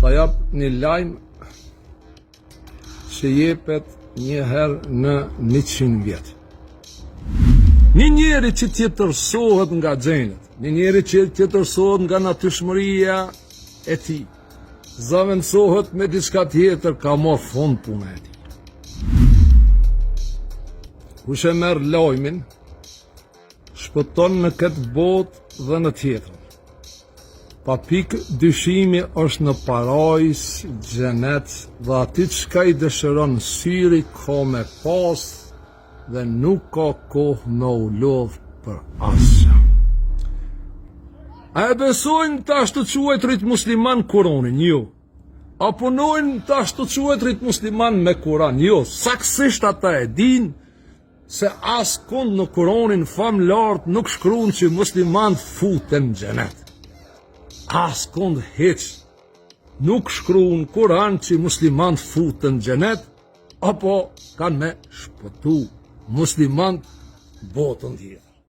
ta jap një lajm që jepet një herë në 100 vjet. Një njeri që tjetërsohet nga xhenet, një njeri që tjetërsohet nga natyrshmëria e tij, zaventësohet me diçka tjetër, ka marrë fund puna e tij. Kush e merr lajmin, shpëton në këtë botë dhe në tjetrën. Pa pikë dyshimi është në parajs, xhenet, dhe aty çka i dëshiron syri ka me pas dhe nuk ka kohë me u lodh për asgjë. A e besojnë tash të quajtrit musliman Kur'anin? Jo. A punojnë tash të quajtrit musliman me Kur'an? Jo. Saktësisht ata e dinë se askund në Kur'anin famlart nuk shkruan që muslimanët futen në xhenet. Askund hiç nuk shkruan Kur'an që muslimanët futen në xhenet, apo kanë me shpëtu muslimanët botën tjetër.